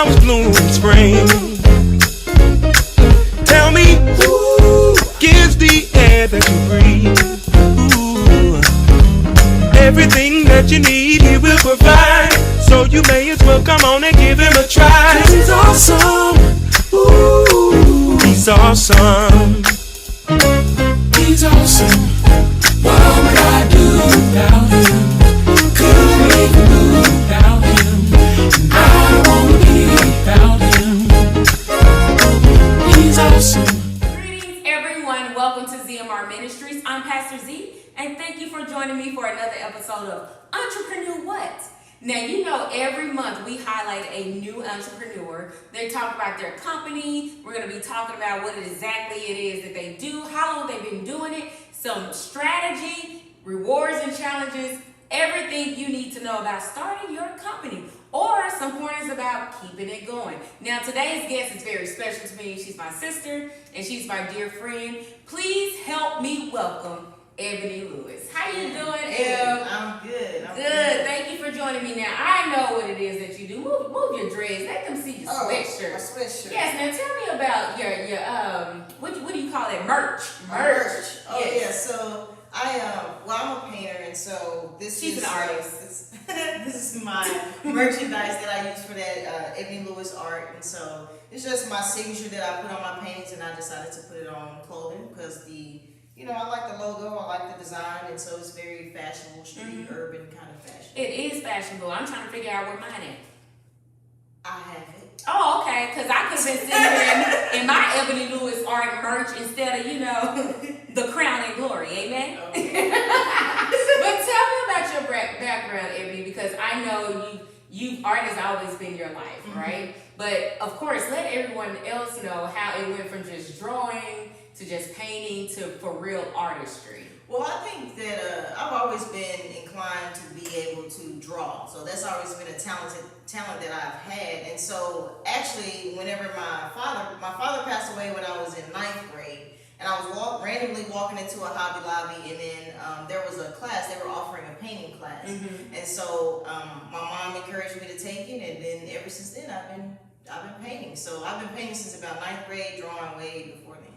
flowers bloom in spring. Tell me who gives the air that you breathe. Ooh. Everything that you need, he will provide. So you may as well come on and give him a try. 'Cause he's awesome. Ooh, he's awesome. He's awesome. What would I do without him? Couldn't make a move without him. And I won't be without him. He's awesome. Greetings, everyone. Welcome to ZMR Ministries. I'm Pastor Z, and thank you for joining me for another episode of Entrepreneur What? Now, you know, every month we highlight a new entrepreneur. They talk about their company. We're going to be talking about what exactly it is that they do, how long they've been doing it, some strategy, rewards and challenges, everything you need to know about starting your company, or some pointers about keeping it going. Now, today's guest is very special to me. She's my sister, and she's my dear friend. Please help me welcome Ebony Lewis. How you doing, Eb? I'm good. I'm good. Thank you for joining me. Now, I know what it is that you do. Move your dreads. Let them see your sweatshirt. My sweatshirt. Yes. Now, tell me about your what do you call it? Merch. Oh yes. yeah. So I'm a painter, and so She's an artist. This is my merchandise that I use for that Ebony Lewis Art, and so it's just my signature that I put on my paintings, and I decided to put it on clothing because I like the logo, I like the design, and so it's very fashionable, street, urban kind of fashion. It is fashionable. I'm trying to figure out where mine at. I have it. Oh, okay, because I could have been sitting here in my Ebony Lewis Art merch instead of, the crown and glory. Amen? Okay. But tell me about your background, Ebony, because I know art has always been your life, right? But, of course, let everyone else know how it went from just drawing to just painting to for real artistry. Well, I think that I've always been inclined to be able to draw. So that's always been a talent that I've had. And so actually, whenever my father passed away when I was in 9th grade, and I was randomly walking into a Hobby Lobby, and then there was a class, they were offering a painting class. And so my mom encouraged me to take it, and then ever since then I've been painting. So I've been painting since about 9th grade, drawing way before then.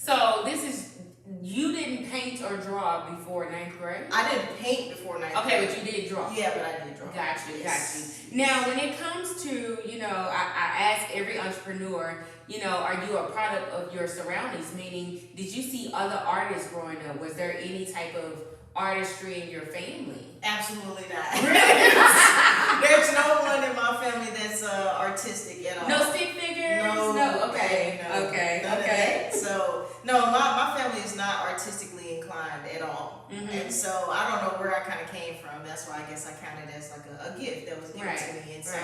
So this is, you didn't paint or draw before 9th grade? I didn't paint before 9th grade. Okay, but you did draw. Yeah, but I did draw. Got you. Now, when it comes to, I ask every entrepreneur, are you a product of your surroundings? Meaning, did you see other artists growing up? Was there any type of artistry in your family? Absolutely not. There's no one in my family that's artistic at all. No stick figures? No. Okay. So, no, my family is not artistically inclined at all. And so I don't know where I kind of came from. That's why I guess I counted as like a gift that was given to me. And so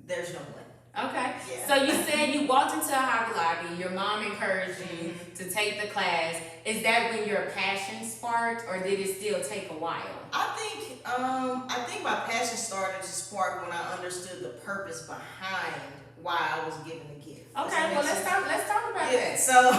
there's no one. Okay. Yeah. So you said you walked into a Hobby Lobby, your mom encouraged you to take the class. Is that when your passion sparked, or did it still take a while? I think my passion started to spark when I understood the purpose behind why I was given the gift. Okay, well let's talk about that. So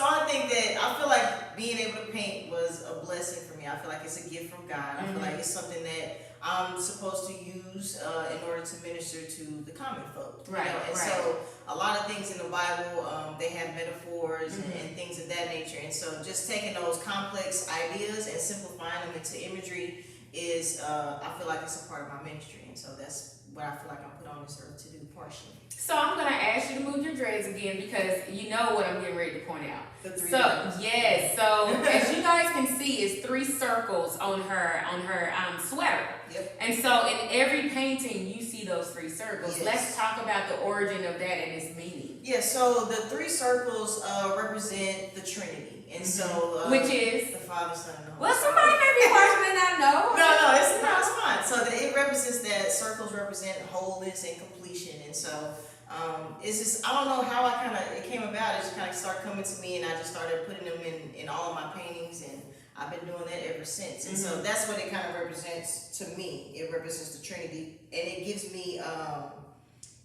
I think that I feel like being able to paint was a blessing for me. I feel like it's a gift from God. I feel like it's something that I'm supposed to use in order to minister to the common folk. So a lot of things in the Bible, they have metaphors and things of that nature. And so just taking those complex ideas and simplifying them into imagery is, I feel like it's a part of my ministry. And so that's what I feel like I'm put on this earth to do partially. So I'm going to ask you to move your dreads again because you know what I'm getting ready to point out. Yes. So as you guys can see, it's 3 circles on her sweater. Yep. And so in every painting, you see those 3 circles. Yes. Let's talk about the origin of that and its meaning. Yeah. So the 3 circles represent the Trinity, and so which is the Father, Son, and the Holy Well, somebody may be watching and not know. No, it's fine. So it represents that circles represent wholeness and completion, and so it's just, I don't know how it came about. It just kind of started coming to me, and I just started putting them in all of my paintings, and I've been doing that ever since. And so that's what it kind of represents to me. It represents the Trinity, and it gives me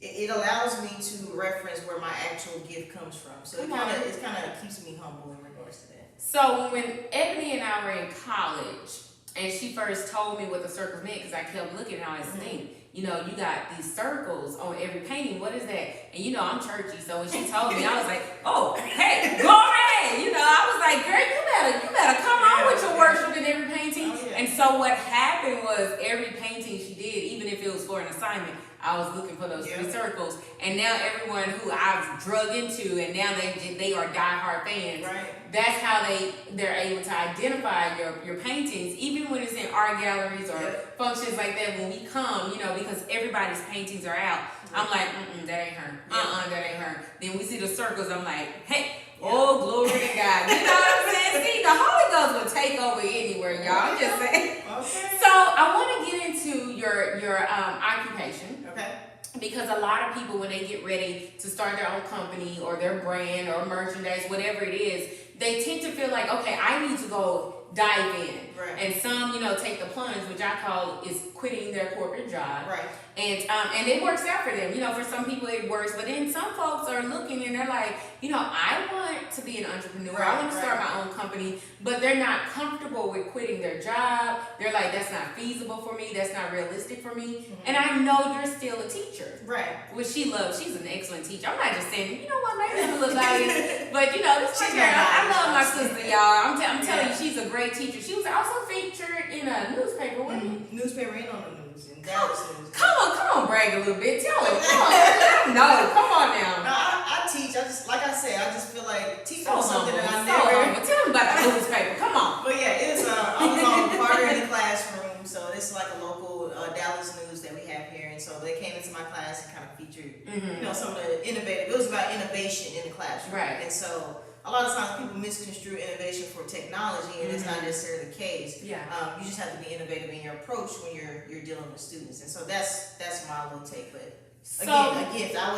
it allows me to reference where my actual gift comes from. So it kind of keeps me humble in regards to that. So when Ebony and I were in college, And she first told me what the circles meant because I kept looking and I was thinking, you know, you got these circles on every painting. What is that? And you know, I'm churchy, so when she told me, I was like, oh, hey, go ahead. You know, I was like, girl, you better come on with your worship in every painting. Oh, yeah. And so what happened was every painting she did, even if it was for an assignment, I was looking for those three circles. And now everyone who I've drug into, and now they are diehard fans. Right. That's how they're able to identify your paintings, even when it's in art galleries or functions like that. When we come, you know, because everybody's paintings are out, I'm like, that ain't her. That ain't her. Then we see the circles. I'm like, hey, oh, glory to God. You know what I'm saying? See, the Holy Ghost will take over anywhere, y'all. I'm just saying. Okay. So I want to get into your occupation. Okay. Because a lot of people, when they get ready to start their own company or their brand or merchandise, whatever it is, they tend to feel like, okay, I need to go dive in. Right. And some, you know, take the plunge, which I call is quitting their corporate job. Right. And it works out for them. You know, for some people it works, but then some folks are looking and they're like, you know, I want to be an entrepreneur. Right, I want to start my own company, but they're not comfortable with quitting their job. They're like, that's not feasible for me. That's not realistic for me. And I know you're still a teacher. Right. Which she loves. She's an excellent teacher. I'm not just saying, you know what, maybe I'm a little biased, but you know, this is my girl. I love my sister, y'all. I'm telling you, she's a great teacher. She was also featured in a newspaper. Newspaper ain't on the news. In Dallas news. Come on, brag a little bit. Tell her. Come on. Let them know. Come on now. No, I teach. I just, like I said, I just feel like teaching is something that I But tell them about the newspaper. Come on. But yeah, it was. I was on Carter in the classroom, so this is like a local Dallas news that we have here, and so they came into my class and kind of featured, you know, some of the innovative. It was about innovation in the classroom, right? And so a lot of times people misconstrue innovation for technology, and it's not necessarily the case. Yeah. You just have to be innovative in your approach when you're dealing with students, and so that's my little take. But again, a gift. I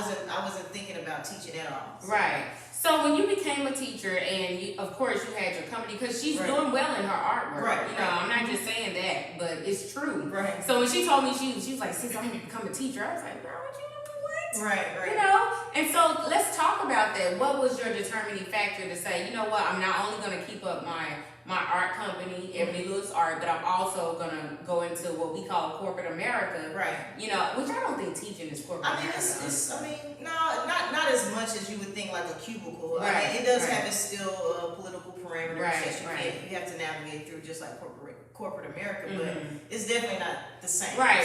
wasn't thinking about teaching at all. So. Right. So when you became a teacher, and you, of course you had your company, because she's doing well in her artwork. Right. You know, I'm not just saying that, but it's true. Right. So when she told me she was like, "Sis, I'm gonna become a teacher," I was like, "Girl, what you doing? What?" Right. You know. And so let's talk about that. What was your determining factor to say, you know what, I'm not only gonna keep up my art company, Ebony Lewis Art, but I'm also gonna go into what we call corporate America. Right. You know, which I don't think teaching is corporate America. Not as much as you would think, like a cubicle. Right. I mean, it does have its still political parameters Right. that you have to navigate through, just like corporate America. But it's definitely not the same. Right.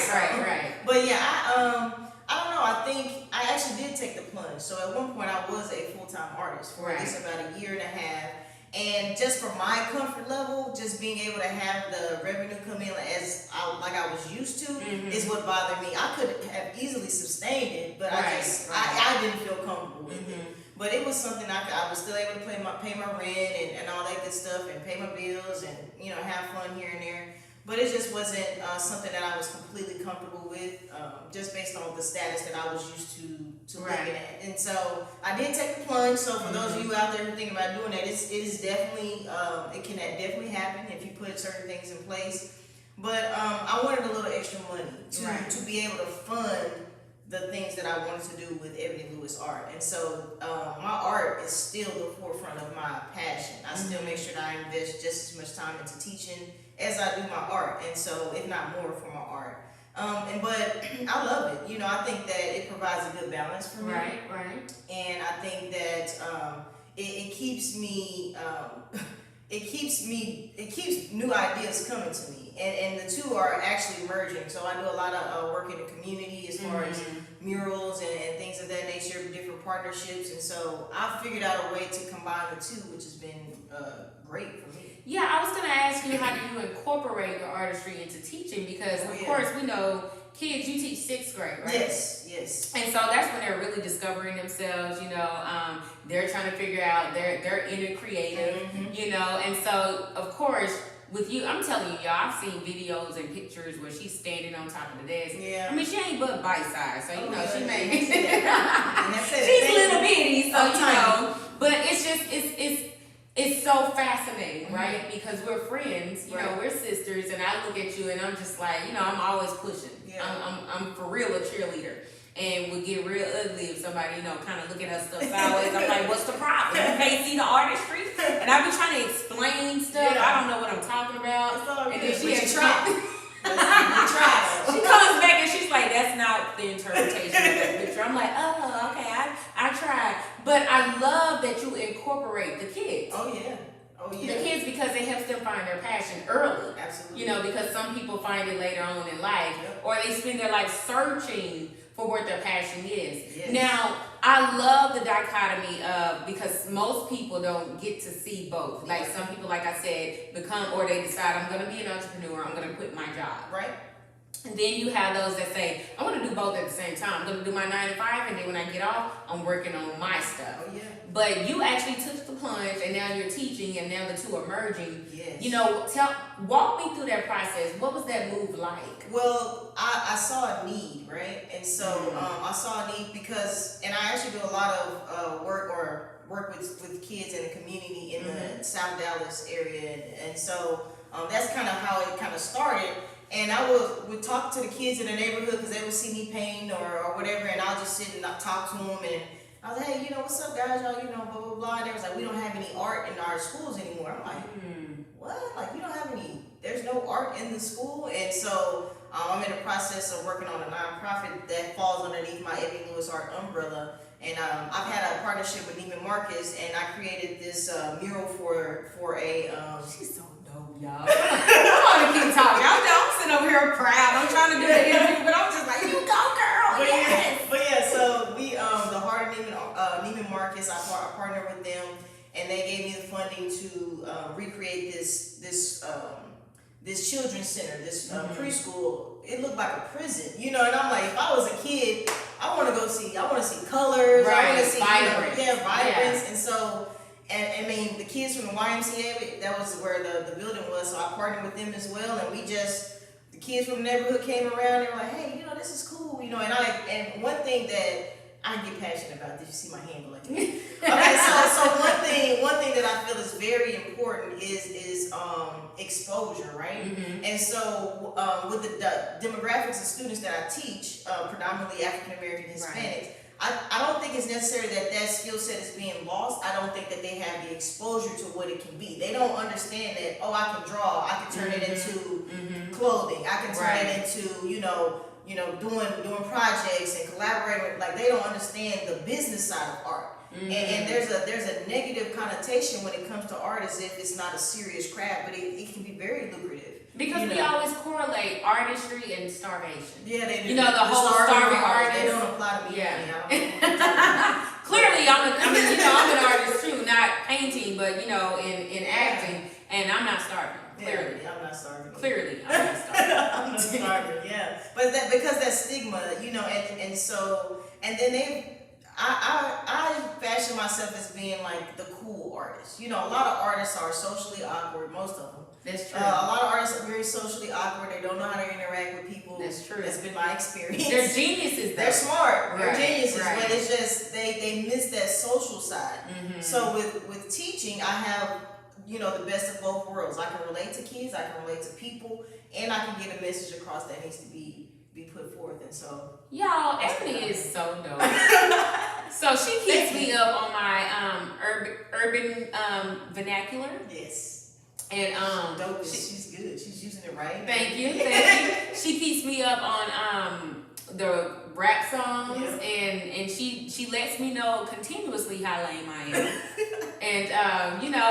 But yeah, I don't know. I think I actually did take the plunge. So at one point, I was a full-time artist for at least about a year and a half. And just for my comfort level, just being able to have the revenue come in like I was used to is what bothered me. I could have easily sustained it, but I didn't feel comfortable with it. But it was something I was still able to pay my rent and all that good stuff, and pay my bills, and you know, have fun here and there. But it just wasn't something that I was completely comfortable with, just based on the status that I was used to living at. And so I did take the plunge. So for those of you out there who think about doing that, it is definitely it can definitely happen if you put certain things in place. But I wanted a little extra money to be able to fund the things that I wanted to do with Ebony Lewis Art. And so my art is still the forefront of my passion. I still make sure that I invest just as much time into teaching as I do my art, and so if not more for my art. But I love it. You know, I think that it provides a good balance for me. Right. And I think that it keeps me it keeps new ideas coming to me. And the two are actually merging. So I do a lot of work in the community as far as murals and things of that nature, different partnerships. And so I figured out a way to combine the two, which has been great for me. Yeah, I was going to ask you, how do you incorporate your artistry into teaching? Because, of course, we know kids, you teach 6th grade, right? Yes. And so that's when they're really discovering themselves, you know. They're trying to figure out their inner creative, you know. And so, of course, with you, I'm telling you, y'all, I've seen videos and pictures where she's standing on top of the desk. Yeah. I mean, she ain't but bite-sized, so, you know, she may she's little bitty, so, you know. But it's just, it's so fascinating, right? Because we're friends, you know, we're sisters, and I look at you and I'm just like, you know, I'm always pushing. Yeah. I'm for real a cheerleader. and would get real ugly if somebody, kind of look at her stuff sideways. I'm like, what's the problem? You can't see the artistry? And I be trying to explain stuff. Yeah. I don't know what I'm talking about. And then she had tried. She comes back and she's like, that's not the interpretation of that picture. I'm like, oh, okay, I tried. But I love that you incorporate the kids. Oh, yeah. Oh, yeah. The kids, because it helps them find their passion early. Absolutely. Because some people find it later on in life, or they spend their life searching for what their passion is. Yes. Now, I love the dichotomy of, because most people don't get to see both. Like some people, like I said, they decide, I'm going to be an entrepreneur, I'm going to quit my job. Right. And then you have those that say, I want to do both at the same time. I'm going to do my 9 to 5, and then when I get off, I'm working on my stuff. Oh, yeah. But you actually took the plunge, and now you're teaching, and now the two are merging. Yes. Walk me through that process. What was that move like? Well, I saw a need, right? And so I saw a need because, and I actually do a lot of work with kids in the community in the South Dallas area. And so that's kind of how it kind of started. And I would talk to the kids in the neighborhood because they would see me paint or whatever, and I'll just sit and talk to them. And I was like, hey, what's up, guys? Y'all, blah, blah, blah. And they was like, we don't have any art in our schools anymore. I'm like, what? Like, you don't have any, there's no art in the school? And so I'm in the process of working on a nonprofit that falls underneath my Ebony Lewis Art umbrella. And I've had a partnership with Neiman Marcus, and I created this mural for a... She's so dope, y'all. I'm gonna keep talking. I'm sitting over here proud. I'm trying to do the interview, but I'm just like, you go, girl. But yeah, so we, the Heart of Neiman Marcus, I partnered with them, and they gave me the funding to recreate this children's center, this preschool. It looked like a prison, and I'm like, if I was a kid, I want to see colors, right. I want to see vibrance. Vibrance, and so, and I mean, the kids from the YMCA, that was where the building was, so I partnered with them as well, and the kids from the neighborhood came around, they were like, hey, this is cool, and one thing that I get passionate about. Did you see my handle like that? Okay, so one thing that I feel is very important is exposure, right? And so with the demographics of students that I teach, predominantly African American, Hispanics, I don't think it's necessary that skill set is being lost. I don't think that they have the exposure to what it can be. They don't understand that, I can draw, I can turn it into clothing, I can turn it into, doing projects and collaborating. Like, they don't understand the business side of art. And there's a negative connotation when it comes to art, as if it's not a serious craft, but it can be very lucrative. Because we always correlate artistry and starvation. Yeah, they do. The whole starving artist. They don't apply to me. Yeah. Clearly, I'm an artist too, not painting, but in acting, and I'm not starving. Clearly, I'm not starving. Clearly, I'm not starving. I'm not starving. Yeah, but because that stigma, and then I fashion myself as being like the cool artist. A lot of artists are socially awkward. Most of them. That's true. A lot of artists are very socially awkward. They don't know how to interact with people. That's true. That's been my experience. They're geniuses, though. They're smart. They're geniuses, right. but it's just they miss that social side. So with teaching, I have the best of both worlds. I can relate to kids. I can relate to people, and I can get a message across that needs to be put forth. And so, y'all, Ebony is so dope. So she keeps me up on my urban vernacular. Yes. And dope. She's good. She's using it right. Thank you. She keeps me up on the rap songs, and she lets me know continuously how lame I am. And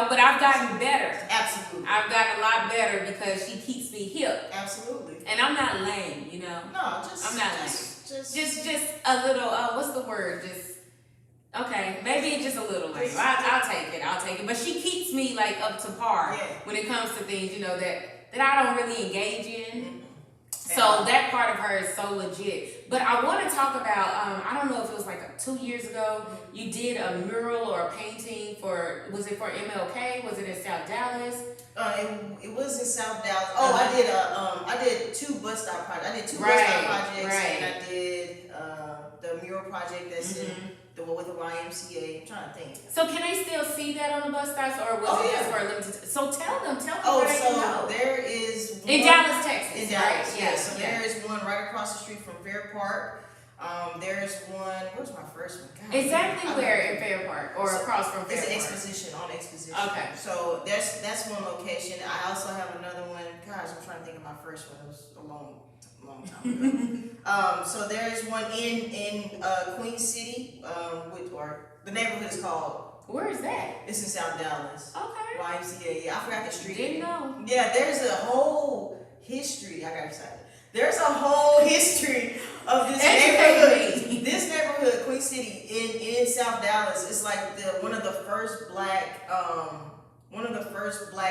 but I've gotten better. Absolutely. I've gotten a lot better because she keeps me hip. Absolutely. And I'm not lame, No, I'm not lame. Just a little. What's the word? Okay, maybe just a little lame. I'll take it. But she keeps me like up to par when it comes to things, that I don't really engage in. So that part of her is so legit. But I want to talk about, I don't know if it was like 2 years ago, you did a mural or a painting was it for MLK? Was it in South Dallas? It was in South Dallas. I did 2 bus stop projects. I did 2 bus stop projects, and I did the mural project that's in the one with the YMCA. I'm trying to think. So can they still see that on the bus stops, or was it just for a limited? So tell them where they can go. There is one in Dallas, Texas. In Dallas, right? yeah. So there is one right across the street from Fair Park. There's one. Where's my first one? God, Exactly where in Fair Park or across from Fair It's an Park? exposition on exposition. Okay. So that's one location. I also have another one. Gosh, I'm trying to think of my first one. It was a long time ago. So there's one in Queen City, or the neighborhood is called. Where is that? It's in South Dallas. Okay. YMCA. Yeah, I forgot the street. Didn't know. Yeah, there's a whole history. I got excited. There's a whole history of this neighborhood. This neighborhood, Queen City, in South Dallas, is like one of the first black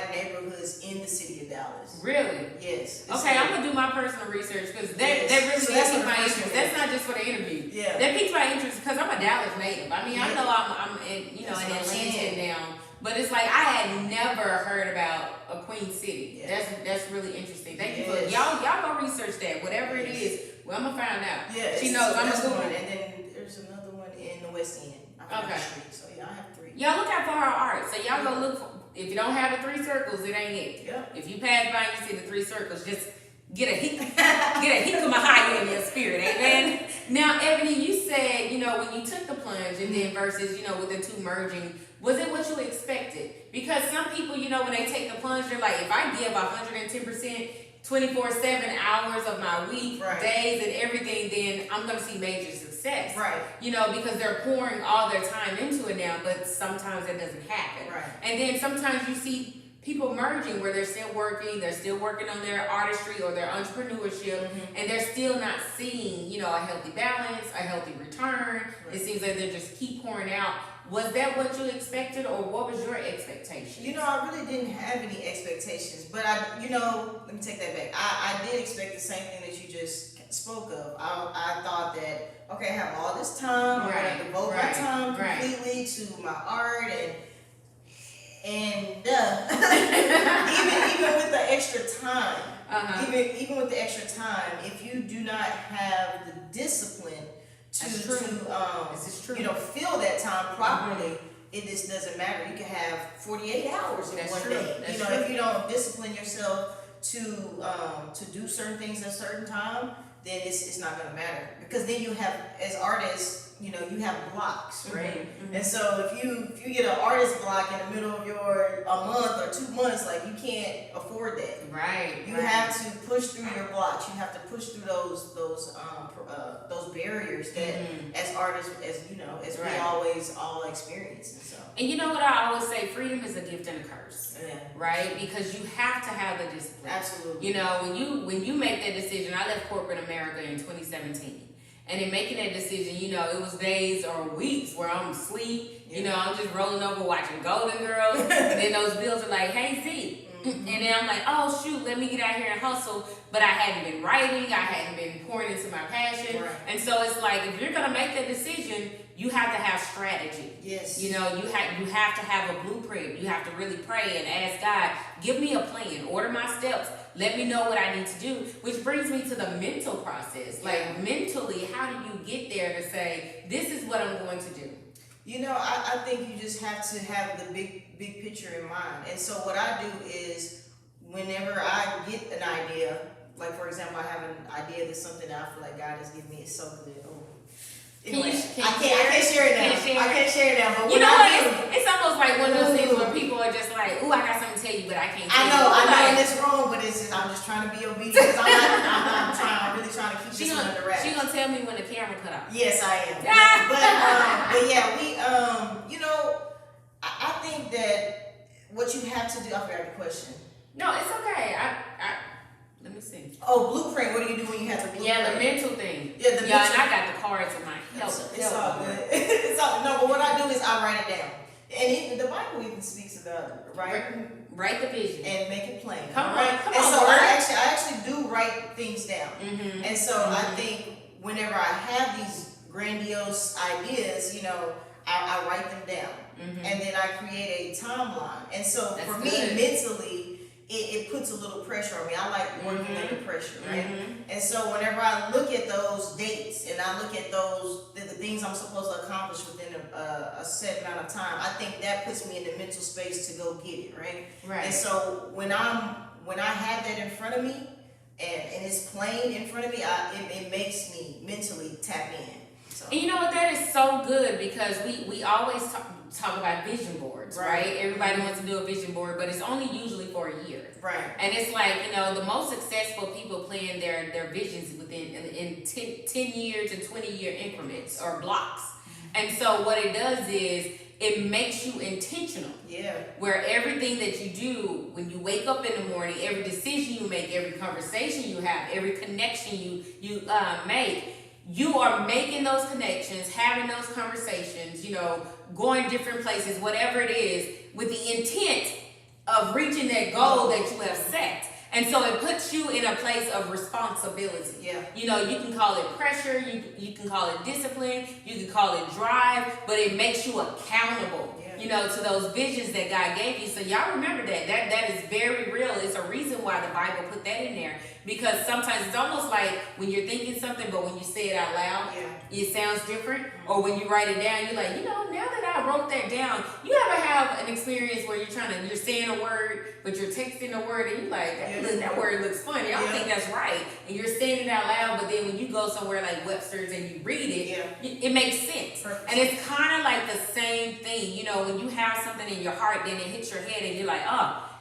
neighborhoods in the city of Dallas. Really? Yes. Okay, I'm gonna do my personal research because that really piques my interest. That's not just for the interview. Yeah. That piques my interest because I'm a Dallas native. I mean, I know I'm in, in Atlanta now, but it's like I had never heard about a Queen City. Yeah. That's really interesting. Thank you for y'all go research that. Whatever it is, well, I'm gonna find out. Yeah. She knows. I'm gonna Google one, it. and then there's another one in the West End. Okay. So yeah, I have 3. Y'all look out for her art. So y'all go look for. If you don't have the 3 circles, it ain't it. Yeah. If you pass by and you see the 3 circles, just get a hikumahaya in your spirit, amen. Now, Ebony, you said, when you took the plunge and then versus, with the 2 merging, was it what you expected? Because some people, when they take the plunge, they're like, if I give 110%, 24/7 hours of my week, right. days, and everything, then I'm going to see major success. Right. Because they're pouring all their time into it now, but sometimes that doesn't happen. Right. And then sometimes you see people merging where they're still working on their artistry or their entrepreneurship, and they're still not seeing, a healthy balance, a healthy return. Right. It seems like they just keep pouring out. Was that what you expected, or what was your expectation? I really didn't have any expectations, but let me take that back. I did expect the same thing that you just spoke of. I thought that, okay, I have all this time, I'm going to devote my time completely to my art, and even with the extra time, even with the extra time, if you do not have the discipline to fill that time properly, it just doesn't matter. You can have 48 hours in one day. If you don't discipline yourself to do certain things at a certain time, then it's not going to matter, because then you have, as artists, you have blocks, right? And so if you get an artist block in the middle of a month or 2 months, like, you can't afford that. Right. You have to push through your blocks. You have to push through those barriers that as artists, as we always all experience. And so. And you know what I always say, freedom is a gift and a curse. Yeah. Right? Because you have to have the discipline. Absolutely. When you make that decision, I left corporate America in 2017. And in making that decision, it was days or weeks where I'm asleep. I'm just rolling over watching Golden Girls. And then those bills are like, hey, Z. And then I'm like, oh, shoot, let me get out here and hustle. But I hadn't been writing. I hadn't been pouring into my passion. Right. And so it's like, if you're going to make that decision, you have to have strategy. Yes. You have to have a blueprint. You have to really pray and ask God, give me a plan, order my steps, let me know what I need to do. Which brings me to the mental process. Like, mentally, how do you get there to say, this is what I'm going to do? I think you just have to have the big picture in mind. And so what I do is, whenever I get an idea, like, for example, I have an idea that's something that I feel like God has given me, it's so good. Anyway, I can't share it now. I can't share it now. But it's almost like one of those things where people are just like, "Ooh, I got something to tell you, but I can't." I know, and it's wrong, but it's just, I'm just trying to be obedient, because I'm really trying to keep this one under wraps. She gonna tell me when the camera cut off. Yes, I am. But yeah, we I think that what you have to do. I forgot the question. No, it's okay. Let me see. Oh, blueprint. What do you do when you have the blueprint? Yeah, the mental thing. Yeah, and I got the cards in my help. It's all good. It's all no, but what I do is I write it down, and even the Bible even speaks about write the vision and make it plain. Come on. So I actually do write things down, and so I think whenever I have these grandiose ideas, I write them down, and then I create a timeline. And so for me, mentally, it puts a little pressure on me. I like working under pressure, right? And so whenever I look at those dates and I look at the things I'm supposed to accomplish within a set amount of time, I think that puts me in the mental space to go get it, right? And so when I have that in front of me, and it's plain in front of me, it makes me mentally tap in. So. And you know what, that is so good, because we always talk about vision boards, right? Everybody wants to do a vision board, but it's only usually for a year. Right. And it's like, the most successful people plan their visions in 10 year to 20-year increments or blocks. And so what it does is it makes you intentional. Yeah. Where everything that you do, when you wake up in the morning, every decision you make, every conversation you have, every connection you make, you are making those connections, having those conversations, going different places, whatever it is, with the intent of reaching that goal that you have set. And so it puts you in a place of responsibility. Yeah. You can call it pressure, you can call it discipline, you can call it drive, but it makes you accountable. To those visions that God gave you. So y'all remember that. That is very real. It's a reason why the Bible put that in there. Because sometimes it's almost like when you're thinking something, but when you say it out loud, it sounds different. Or when you write it down, you're like, now that I wrote that down, you ever have an experience where you're saying a word, but you're texting a word, and you're like, that word looks funny. I don't think that's right. And you're saying it out loud, but then when you go somewhere like Webster's and you read it, it makes sense. Perfect. And it's kind of like the same thing. When you have something in your heart, then it hits your head, and you're like,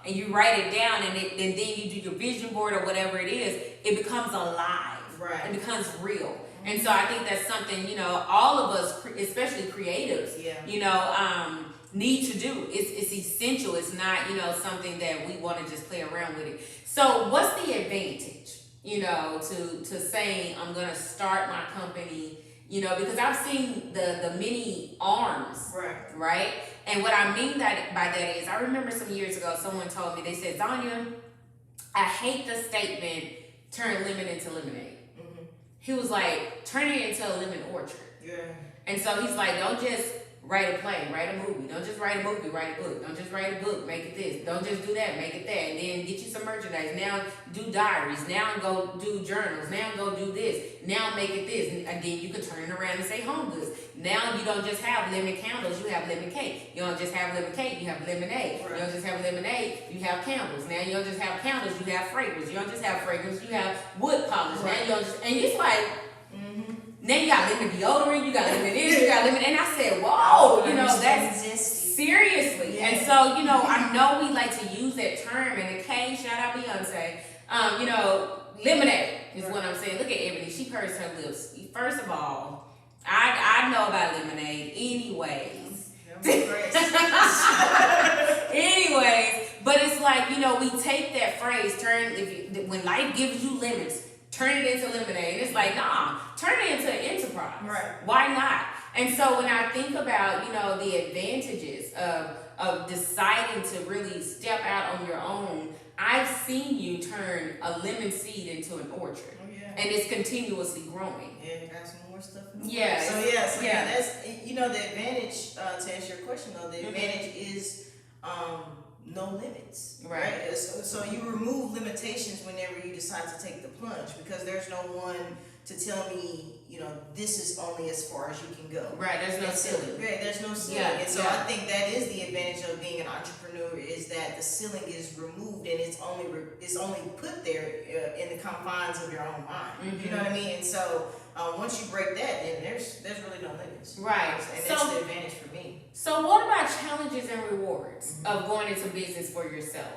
and you write it down, and then you do your vision board or whatever it is, it becomes alive. Right. It becomes real. And so I think that's something, all of us, especially creatives, need to do. It's essential. It's not, something that we want to just play around with it. So what's the advantage, to saying I'm going to start my company, because I've seen the many arms, right? And what I mean by that is, I remember some years ago, someone told me, they said, Zanya, I hate the statement, turn lemon into lemonade. Mm-hmm. He was like, turn it into a lemon orchard. Yeah. And so he's like, don't just write a play, write a movie. Don't just write a movie, write a book. Don't just write a book, make it this. Don't just do that, make it that. And then get you some merchandise. Now do diaries. Now go do journals. Now go do this. Now make it this. And then you can turn it around and say home goods. Now you don't just have lemon candles, you have lemon cake. You don't just have lemon cake, you have lemonade. Right. You don't just have lemonade, you have candles. Now you don't just have candles, you have fragrance. You don't just have fragrance, you have wood polish. Right. Now you don't just, and it's like, now you got lemon deodorant, you got lemon this, you got lemon, and I said, whoa, that's seriously. Yeah. And so, I know we like to use that term, and okay, shout out Beyonc, lemonade is what I'm saying. Look at Ebony, she pursed her lips. First of all, I know about lemonade anyways. Anyways, but it's like, we take that phrase, when life gives you lemons, turn it into lemonade. And it's like, nah, turn it into an enterprise. Right. Why not? And so when I think about, the advantages of deciding to really step out on your own, I've seen you turn a lemon seed into an orchard. Oh, yeah. And it's continuously growing. Yeah, you got some more stuff in the So that's, the advantage, to answer your question though, the advantage is no limits, right? So you remove limitations whenever you decide to take the plunge, because there's no one to tell me, this is only as far as you can go. Right, there's no ceiling. Right, there's no ceiling. Yeah, and so I think that is the advantage of being an entrepreneur, is that the ceiling is removed, and it's only put there in the confines of your own mind. Mm-hmm. You know what I mean? And so once you break that, then there's really no limits. Right. And that's the advantage for me. So what about challenges and rewards of going into business for yourself?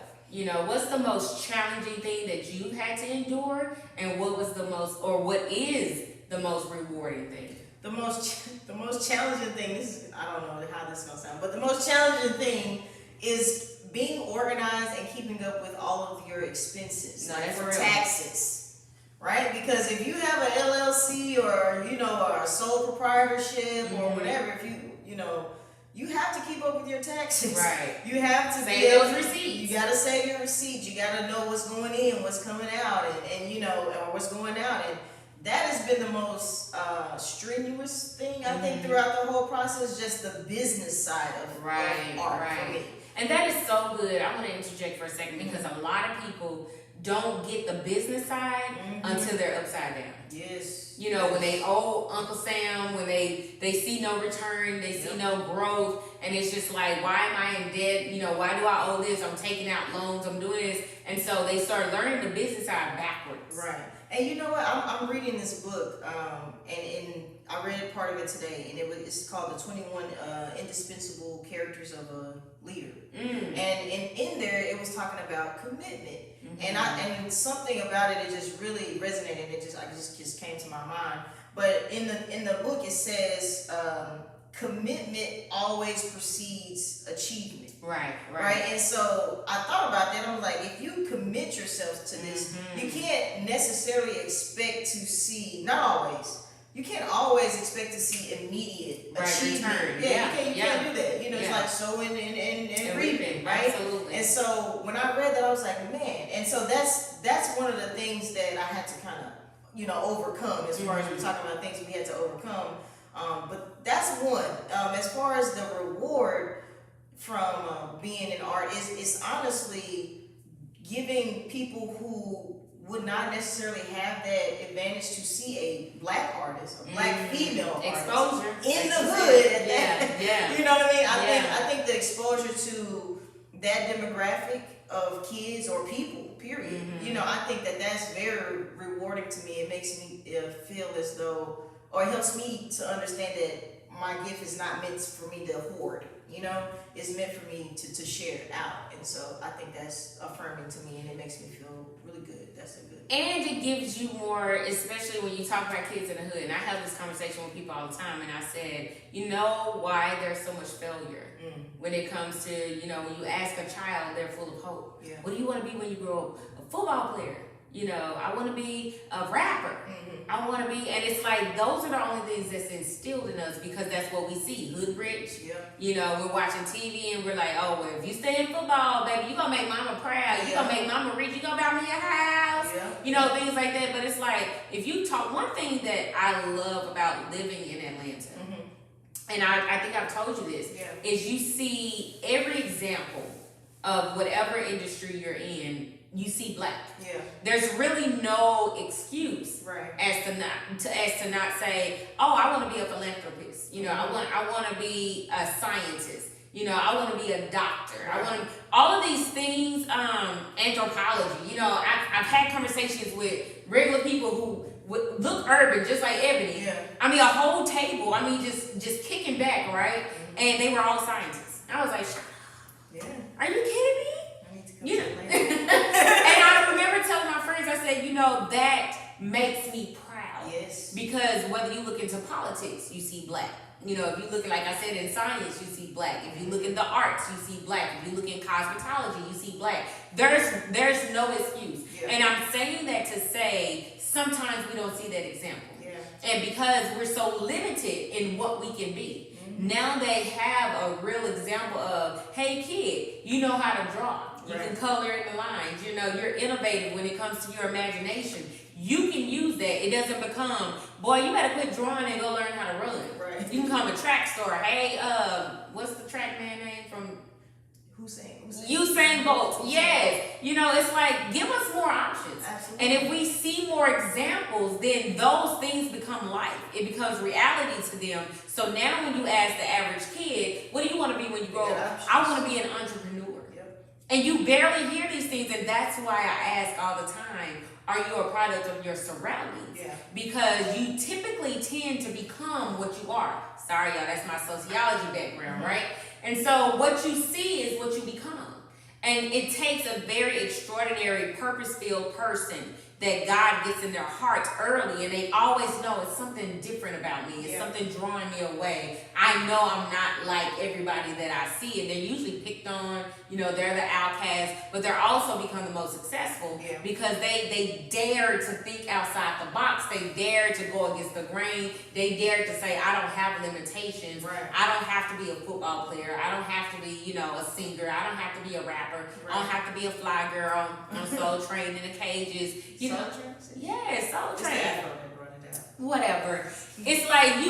What's the most challenging thing that you've had to endure, and what is the most rewarding thing? The most challenging thing is, I don't know how this is gonna sound, but the most challenging thing is being organized and keeping up with all of your expenses for taxes. Right? Because if you have an LLC or a sole proprietorship or whatever, if you have to keep up with your taxes. Right. You have to save those receipts. You got to save your receipts. You got to know what's going in, what's coming out, and or what's going out. And that has been the most strenuous thing, I think, throughout the whole process, just the business side of art for me. And that is so good. I want to interject for a second, because a lot of people don't get the business side until they're upside down. Yes. You know, when they owe Uncle Sam, when they see no return, they see no growth, and it's just like, why am I in debt? You know, why do I owe this? I'm taking out loans, I'm doing this. And so they start learning the business side backwards. Right. And you know what? I'm reading this book, and I read part of it today, and it's called The 21 Indispensable Characters of a Leader. And in there, it was talking about commitment. And something about it just really resonated. It just came to my mind. But in the book, it says commitment always precedes achievement. Right. And so I thought about that. I was like, if you commit yourself to this, you can't necessarily expect to see. Not always. You can't always expect to see immediate achievement. Return. You can't do that. You know, it's like sowing and reaping, right? Absolutely. And so when I read that, I was like, man. And so that's one of the things that I had to kind of, overcome as far as we're talking about things we had to overcome. But that's one. As far as the reward from being in art is honestly giving people who would not necessarily have that advantage to see a black artist, a black female exposure artist in the hood at that. Yeah. You know what I mean? I think the exposure to that demographic of kids or people, period. I think that's very rewarding to me. It makes me feel as though, or it helps me to understand that my gift is not meant for me to hoard. It's meant for me to share it out. And so I think that's affirming to me, and it makes me feel really good. That's a good. And it gives you more, especially when you talk about kids in the hood. And I have this conversation with people all the time, and I said, you know why there's so much failure when it comes to, when you ask a child, they're full of hope. Yeah. What do you want to be when you grow up? A football player. I want to be a rapper. I want to be, and it's like, those are the only things that's instilled in us because that's what we see. Hood rich. Yeah. We're watching TV and we're like, oh, well, if you stay in football, baby, you're going to make mama proud. You're going to make mama rich. You're going to buy me a house. Yeah. Things like that. But it's like, if you talk, one thing that I love about living in Atlanta, and I think I've told you this, is you see every example of whatever industry you're in, you see black. Yeah. There's really no excuse as to not say, oh, I want to be a philanthropist. I want to be a scientist. I want to be a doctor. I want to, all of these things, anthropology. I've had conversations with regular people who look urban, just like Ebony. Yeah. I mean, a whole table. I mean, just kicking back, right? And they were all scientists. I was like, are you kidding me? And I remember telling my friends, I said, that makes me proud. Yes. Because whether you look into politics, you see black. If you look, like I said, in science, you see black. If you look in the arts, you see black. If you look in cosmetology, you see black. There's no excuse. Yeah. And I'm saying that to say sometimes we don't see that example. Yeah. And because we're so limited in what we can be. Now they have a real example of, hey kid, you know how to draw. You can color in the lines. You're innovative when it comes to your imagination. You can use that. It doesn't become, boy, you better quit drawing and go learn how to run. Right. You can become a track star. Hey, what's the track man name from Usain Bolt? Yes. It's like, give us more options. Absolutely. And if we see more examples, then those things become life. It becomes reality to them. So now when you ask the average kid, what do you want to be when you grow up? I want to be an entrepreneur. And you barely hear these things, and that's why I ask all the time, are you a product of your surroundings? Yeah. Because you typically tend to become what you are. Sorry, y'all, that's my sociology background, right? And so what you see is what you become. And it takes a very extraordinary, purpose-filled person that God gets in their hearts early, and they always know it's something different about me. It's something drawing me away. I know I'm not like everybody that I see, and they're usually picked on. They're the outcasts, but they're also become the most successful because they dare to think outside the box. They dare to go against the grain. They dare to say, I don't have limitations. I don't have to be a football player. I don't have to be, a singer. I don't have to be a rapper. I don't have to be a fly girl. I'm Soul Train in the cages. Soul Train. Whatever. It's like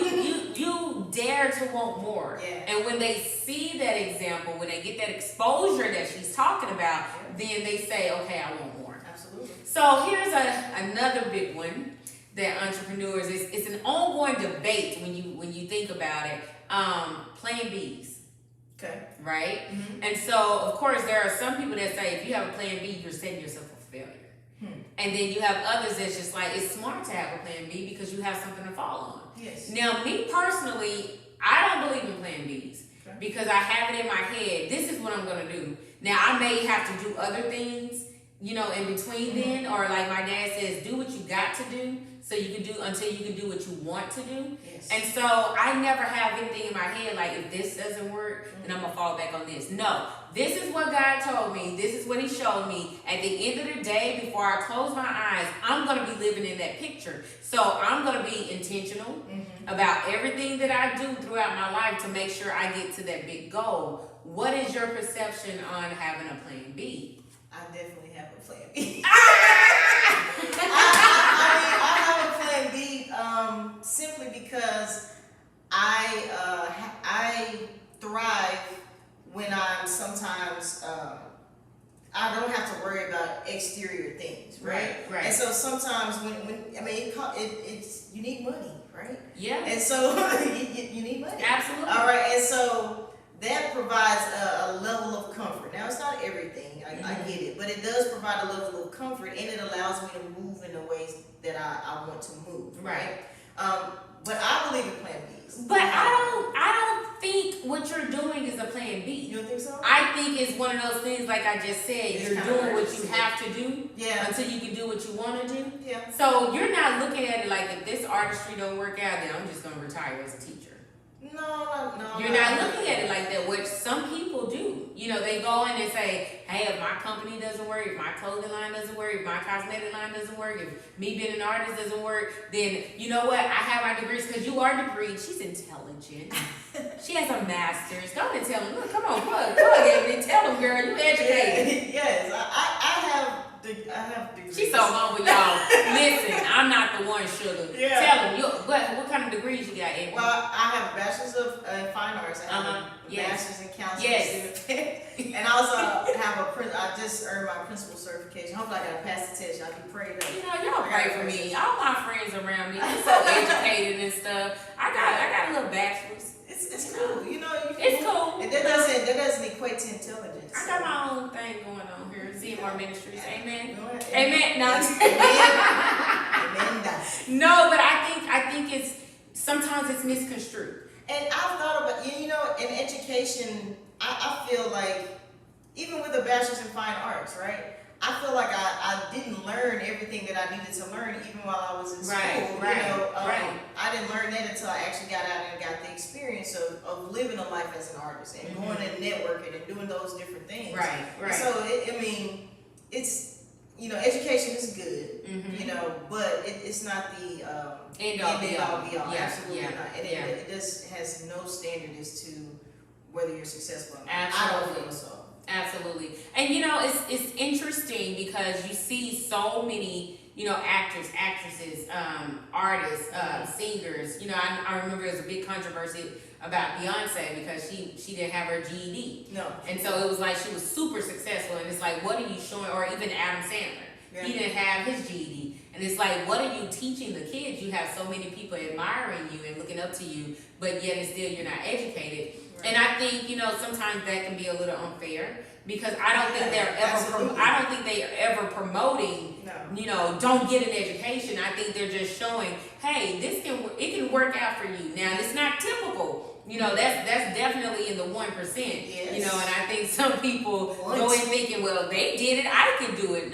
you dare to want more. And when they see that example, when they get that exposure that she's talking about, then they say, okay, I want more. Absolutely. So here's another big one that entrepreneurs, it's an ongoing debate when you think about it. Plan Bs. Okay. Right? And so, of course, there are some people that say if you have a plan B, you're setting yourself up for failure. And then you have others that's just like, it's smart to have a plan B because you have something to fall on. Yes. Now, me personally, I don't believe in plan Bs because I have it in my head, this is what I'm going to do. Now, I may have to do other things, you know, in between then, or like my dad says, do what you got to do so you can do until you can do what you want to do. Yes. And so I never have anything in my head like, if this doesn't work, then I'm going to fall back on this. No, this is what God told me. This is what he showed me. At the end of the day, before I close my eyes, I'm going to be living in that picture. So I'm going to be intentional about everything that I do throughout my life to make sure I get to that big goal. What is your perception on having a plan B? I definitely have a plan B. I have a plan B simply because I thrive when I'm sometimes I don't have to worry about exterior things, right? Right. And so sometimes when it's you need money, right? Yeah. And so you need money. Absolutely. All right, and so that provides a level of comfort. Now, it's not everything, I get it, but it does provide a level of comfort, and it allows me to move in the ways that I want to move. Right. But I believe in plan Bs. But I don't think what you're doing is a plan B. You don't think so? I think it's one of those things, like I just said, It's you're kind of doing what you emergency. have to do until you can do what you want to do. Yeah. So you're not looking at it like, if this artistry don't work out, then I'm just going to retire as a teacher. No. You're not looking at it like that, which some people do. You know, they go in and say, hey, if my company doesn't work, if my clothing line doesn't work, if my cosmetic line doesn't work, if me being an artist doesn't work, then you know what? I have my degrees because you are degreed. She's intelligent. She has a master's. Go and tell them. Look, come on, plug Ebony. Tell them, girl, you educated. Yes, I have degrees. She's so humble, y'all. Listen, I'm not the one, sugar. Yeah. Tell them, what kind of degrees you got, Ebony? Well, I have a bachelor's of fine arts. I have a Yes. master's in counseling. Yes. And I also have I just earned my principal certification. Hopefully I gotta pass the test. Y'all be praying up. You know, y'all pray for me. All my friends around me, they're so educated and stuff. I got a little bachelor's. It's cool. You know, It's cool. And that doesn't equate to intelligence. I got my own thing going on here. CMR Ministries. Amen. Go ahead. Amen. No. Amen. No, but I think it's sometimes it's misconstrued. And I've thought about, you know, in education, I feel like, even with a bachelor's in fine arts, right? I feel like I didn't learn everything that I needed to learn even while I was in school. Right. I didn't learn that until I actually got out and got the experience of living a life as an artist and going and networking and doing those different things. Right. So, it's, you know, education is good, you know, but it's not the End all be all. Yeah, Absolutely yeah, not. And yeah. it just has no standard as to whether you're successful or not. Absolutely. I don't feel so. Absolutely. And you know, it's interesting because you see so many, you know, actors, actresses, artists, singers. You know, I remember there was a big controversy about Beyonc because she didn't have her GED. No. And so it was like she was super successful, and it's like, what are you showing? Or even Adam Sandler, he didn't have his GED. And it's like, what are you teaching the kids? You have so many people admiring you and looking up to you, but yet and still you're not educated. Right. And I think, you know, sometimes that can be a little unfair because I don't think they're ever promoting, you know, don't get an education. I think they're just showing, hey, it can work out for you. Now, it's not typical. You know, that's definitely in the 1%. Yes. You know, and I think some people go in thinking, well, they did it, I can do it.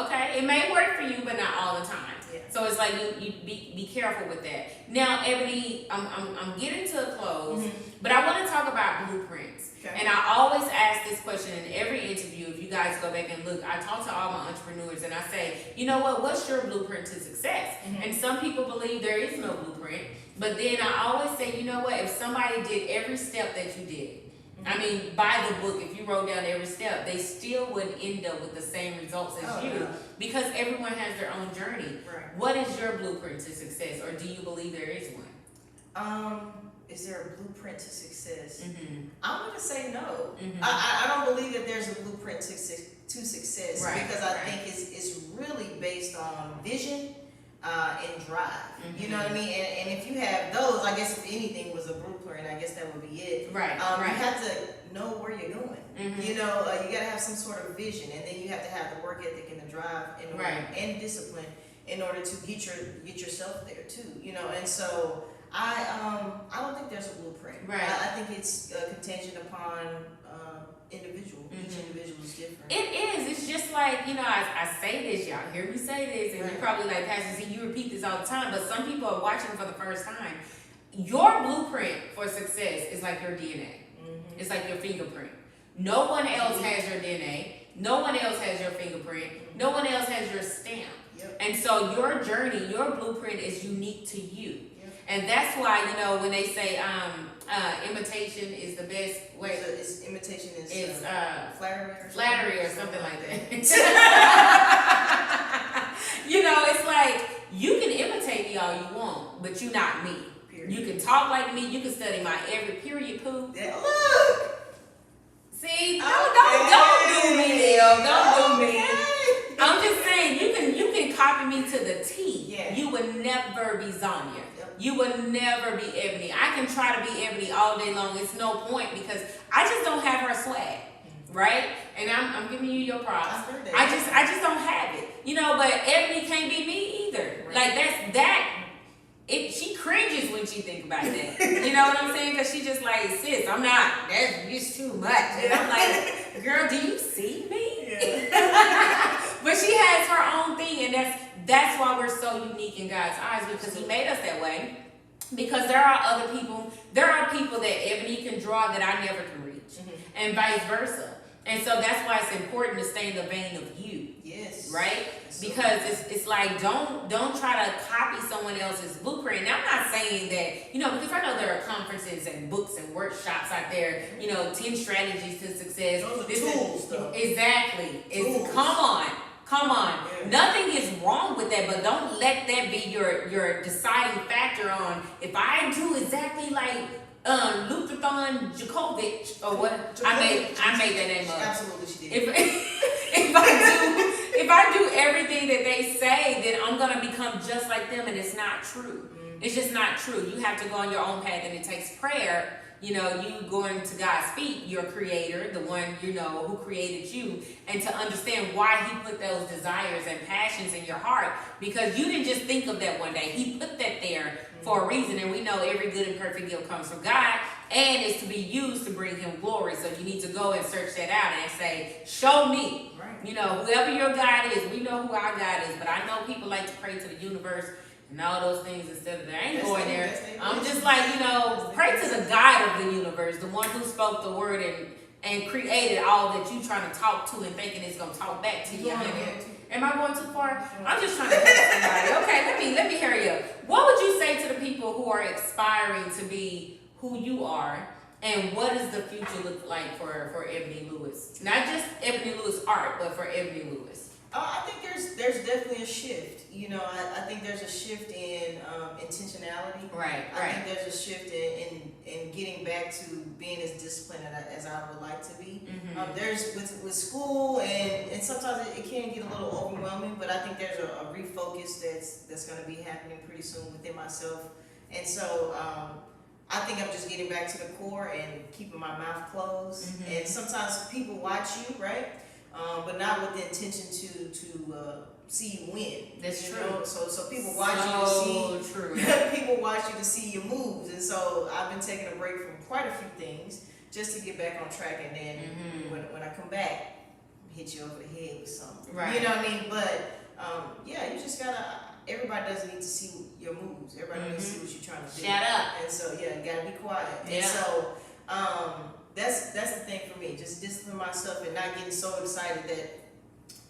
Okay, it may work for you, but not all the time. Yeah. So it's like you be careful with that. Now, Ebony, I'm getting to a close, but I want to talk about blueprints. Okay. And I always ask this question in every interview. If you guys go back and look, I talk to all my entrepreneurs and I say, you know what? What's your blueprint to success? And some people believe there is no blueprint. But then I always say, you know what? If somebody did every step that you did, I mean, by the book, if you wrote down every step, they still wouldn't end up with the same results as you because everyone has their own journey. Right. What is your blueprint to success, or do you believe there is one? Is there a blueprint to success? I'm going to say no. I don't believe that there's a blueprint to success because I think it's really based on vision. and drive. You know what I mean? And if you have those, I guess if anything was a blueprint, I guess that would be it. Right. You have to know where you're going. You know, you got to have some sort of vision, and then you have to have the work ethic and the drive and discipline in order to get yourself there too. You know, and so I don't think there's a blueprint. Right. I think it's contingent upon individual. Each individual is different. It is. It's just like, you know, I say this, y'all hear me say this, and you're probably like, Pastor Z, you repeat this all the time, but some people are watching for the first time. Your blueprint for success is like your DNA. It's like your fingerprint. No one else has your DNA. No one else has your fingerprint. No one else has your stamp. And so your journey, your blueprint is unique to you. And that's why, you know, when they say imitation is the best way. So imitation is flattery or something like that. You know, it's like you can imitate me all you want, but you're not me. Period. You can talk like me. You can study my every period poop. Yeah, look. See, don't do me, Neil. Don't do me. I'm just saying you can copy me to the T. Yeah. You would never be Zanya. You would never be Ebony. I can try to be Ebony all day long. It's no point because I just don't have her swag, right? And I'm giving you your props. I just don't have it, you know. But Ebony can't be me either. Right. Like that. She cringes when she think about that. You know what I'm saying? Because she just like, sis, I'm not. That's just too much. And I'm like, girl, do you see me? Yeah. But she has her own thing, and that's why we're so unique in God's eyes, because He made us that way. Because there are people that Ebony can draw that I never can reach, and vice versa. And so that's why it's important to stay in the vein of you. Yes. Right? Because it's like don't try to copy someone else's blueprint. Now I'm not saying that, you know, because I know there are conferences and books and workshops out there, you know, 10 strategies to success. Those are tools, though. Exactly. Come on. Yeah. Nothing is wrong with that, but don't let that be your deciding factor on if I do exactly like Lutherthon Djokovic or what. I made that name up. Absolutely, she did. If I do everything that they say, then I'm gonna become just like them, and it's not true. It's just not true. You have to go on your own path, and it takes prayer. You know, you going to God's feet, your creator, the one, you know, who created you, and to understand why He put those desires and passions in your heart, because you didn't just think of that one day. He put that there for a reason, and we know every good and perfect gift comes from God, and is to be used to bring Him glory. So you need to go and search that out and say, show me. Right. You know, whoever your God is, we know who our God is, but I know people like to pray to the universe and all those things instead of that. I ain't going there. I'm just like, you know, pray to the God of the universe, the one who spoke the word and created all that you trying to talk to and thinking it's going to talk back to you. Am I going too far? I'm just trying to help somebody. Okay, let me hurry up. What would you say to the people who are aspiring to be who you are, and what does the future look like for Ebony Lewis? Not just Ebony Lewis Art, but for Ebony Lewis. I think there's definitely a shift. You know, I think there's a shift in intentionality. Right. I think there's a shift in getting back to being as disciplined as I would like to be. There's with school and sometimes it can get a little overwhelming, but I think there's a refocus that's going to be happening pretty soon within myself. And so I think I'm just getting back to the core and keeping my mouth closed. And sometimes people watch you, right? But not with the intention to see you win. That's true. Know? So people watch you to see. True. People watch you to see your moves, and so I've been taking a break from quite a few things just to get back on track. And then when I come back, hit you over the head with something. Right. You know what I mean? But yeah, you just gotta. Everybody doesn't need to see your moves. Everybody needs to see what you're trying to do. Shut up. And so yeah, you gotta be quiet. Yeah. And so. That's the thing for me. Just discipline myself and not getting so excited that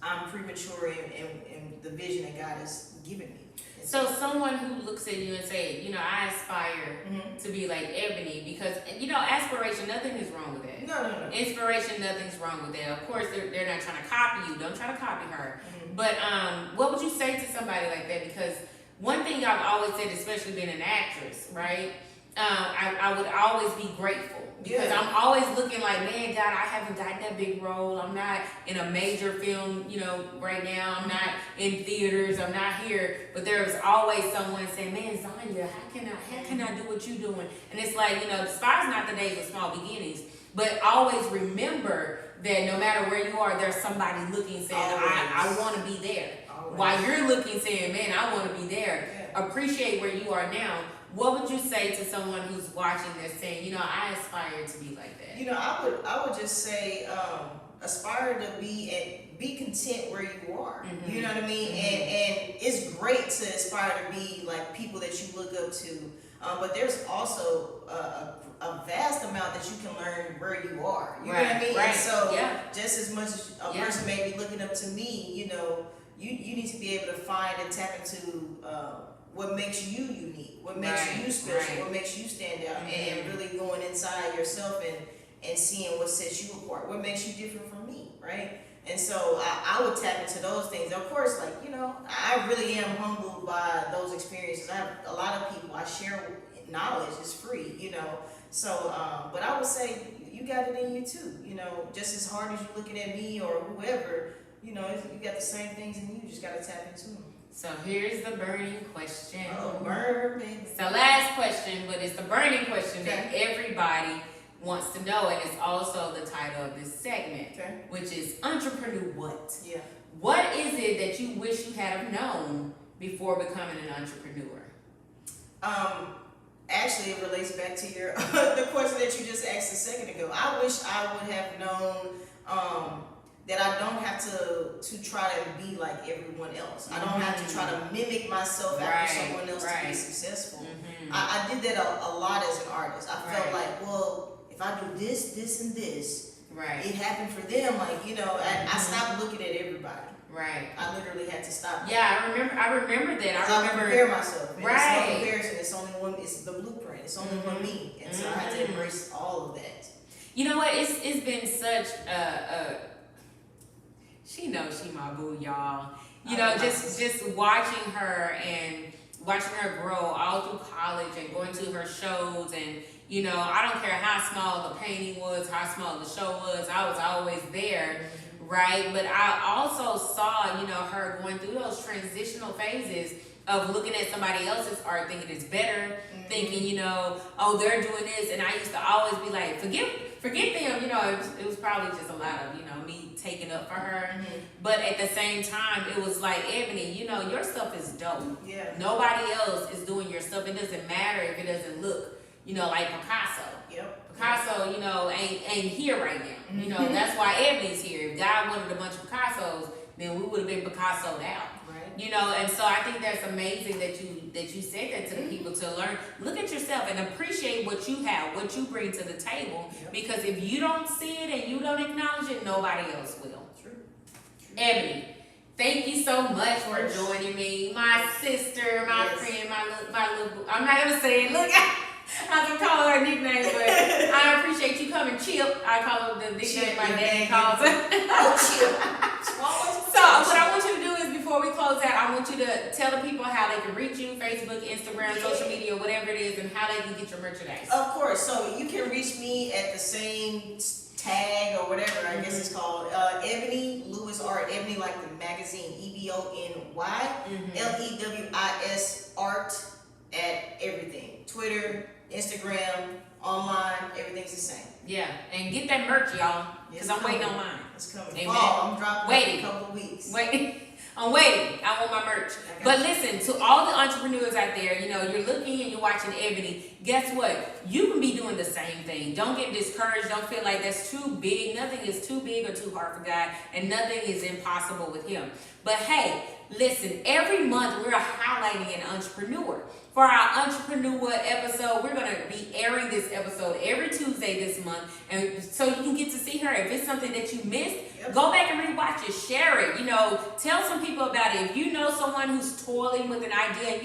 I'm premature in the vision that God has given me. So someone who looks at you and say, you know, I aspire to be like Ebony, because, you know, aspiration, nothing is wrong with that. No. Inspiration, nothing's wrong with that. Of course, they're not trying to copy you. Don't try to copy her. But what would you say to somebody like that? Because one thing I've always said, especially being an actress, right? I would always be grateful. Because I'm always looking like, man, God, I haven't got that big role. I'm not in a major film, right now. I'm not in theaters. I'm not here. But there was always someone saying, man, Zanya, how can I do what you're doing? And it's like, despise not the days of small beginnings. But always remember that no matter where you are, there's somebody looking saying, I want to be there. Always. While you're looking saying, man, I want to be there. Yeah. Appreciate where you are now. What would you say to someone who's watching this saying, I aspire to be like that? I would just say, aspire to be content where you are. Mm-hmm. You know what I mean? Mm-hmm. And it's great to aspire to be like people that you look up to. But there's also a vast amount that you can learn where you are. You know what I mean? Right. And so just as much as a person may be looking up to me, you need to be able to find and tap into what makes you unique, what makes you special, what makes you stand out, and really going inside yourself and seeing what sets you apart, what makes you different from me, right? And so I would tap into those things. Of course, I really am humbled by those experiences. I have a lot of people, I share knowledge, it's free, So, but I would say you got it in you too, just as hard as you're looking at me or whoever, you got the same things in you, just got to tap into them. So here's the burning question. Oh, burn, baby. It's the last question, but it's the burning question that everybody wants to know, and it's also the title of this segment, which is EntrepreKNEWWHAT? Yeah. What is it that you wish you had have known before becoming an entrepreneur? Actually, it relates back to your the question that you just asked a second ago. I wish I would have known that I don't have to try to be like everyone else. I don't have to try to mimic myself after someone else to be successful. Mm-hmm. I did that a lot as an artist. I felt like, well, if I do this, this, and this, it happened for them. I stopped looking at everybody. Right. I literally had to stop. Yeah, I remember that. I compare myself. And it's no comparison. It's only one. It's the blueprint. It's only one me. And so I had to embrace all of that. You know what? It's been such a she knows she my boo, y'all. Just watching her and watching her grow all through college and going to her shows and I don't care how small the painting was, how small the show was, I was always there, right? But I also saw, her going through those transitional phases of looking at somebody else's art, thinking it's better, thinking, oh, they're doing this, and I used to always be like, forget them, it was probably just a lot of, me taking up for her. Mm-hmm. But at the same time, it was like, Ebony, your stuff is dope. Yeah. Nobody else is doing your stuff. It doesn't matter if it doesn't look, like Picasso. Yep. Picasso, ain't here right now. Mm-hmm. That's why Ebony's here. If God wanted a bunch of Picassos, then we would have been Picasso'd out. And so I think that's amazing that you said that to the people to learn. Look at yourself and appreciate what you have, what you bring to the table. Yep. Because if you don't see it and you don't acknowledge it, nobody else will. True. Ebony, thank you so much for joining me. My sister, my friend, my little, I'm not going to say it. Look, I don't call her a nickname, but I appreciate you coming, Chip. I call her the nickname my dad calls her. Oh, Chip. So what I want you to do is, before we close out, I want you to tell the people how they can reach you, Facebook, Instagram, social media, whatever it is, and how they can get your merchandise. Of course. So you can reach me at the same tag or whatever, I guess it's called, Ebony Lewis Art. Ebony like the magazine, EBONY, LEWIS Art at everything. Twitter, Instagram, online, everything's the same. Yeah, and get that merch, y'all, because I'm waiting on mine. It's coming. Amen. I'm dropping in a couple of weeks. I'm waiting. I want my merch. But listen, to all the entrepreneurs out there, you're looking and you're watching Ebony. Guess what? You can be doing the same thing. Don't get discouraged. Don't feel like that's too big. Nothing is too big or too hard for God, and nothing is impossible with Him. But hey, listen, every month we're highlighting an entrepreneur. For our EntrepreKNEWWHAT episode, we're going to be airing this episode every Tuesday this month. And so you can get to see her. If it's something that you missed, go back and rewatch it. Share it. Tell some people about it. If you know someone who's toiling with an idea,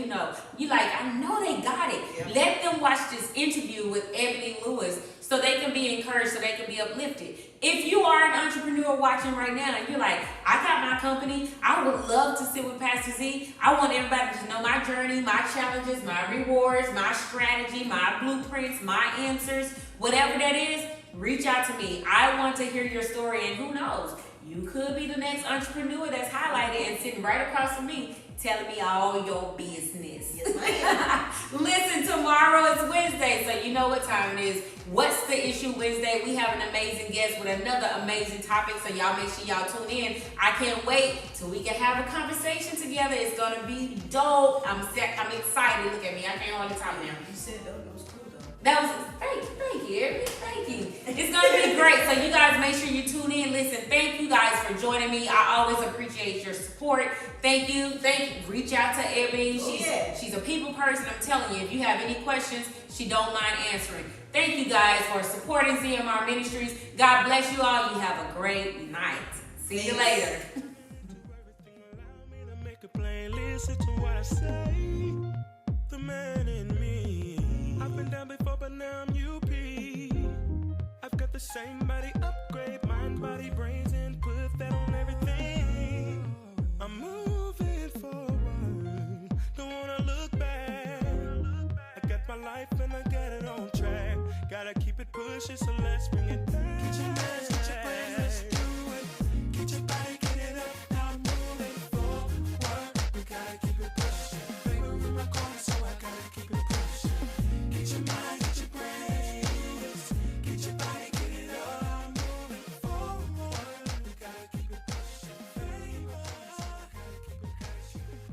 you like, I know they got it. Yep. Let them watch this interview with Ebony Lewis so they can be encouraged, so they can be uplifted. If you are an entrepreneur watching right now and you're like, I got my company, I would love to sit with Pastor Z. I want everybody to know my my journey, my challenges, my rewards, my strategy, my blueprints, my answers, whatever that is, reach out to me. I want to hear your story, and who knows, you could be the next entrepreneur that's highlighted and sitting right across from me telling me all your business. Yes, ma'am. Listen, tomorrow is Wednesday, so you know what time it is. What's the Issue Wednesday? We have an amazing guest with another amazing topic, so y'all make sure y'all tune in. I can't wait till we can have a conversation together. It's gonna be dope. I'm excited. Look at me, I can't hold the top now. You said dope, it was cool though. That was, thank you, Ebony, thank you. It's gonna be great, so you guys make sure you tune in. Listen, thank you guys for joining me. I always appreciate your support. Thank you. Reach out to Ebony. She's a people person. I'm telling you, if you have any questions, she don't mind answering. Thank you guys for supporting ZMR Ministries. God bless you all. You have a great night. See you later. Listen to what I say. The man in me. I've been down before, but now I'm UP. I've got the same body upgrade, mind, body, brains, and put that on everything. I'm moving forward. Don't wanna look back. I got my life and I got it on track. Gotta keep it pushing, so let's bring it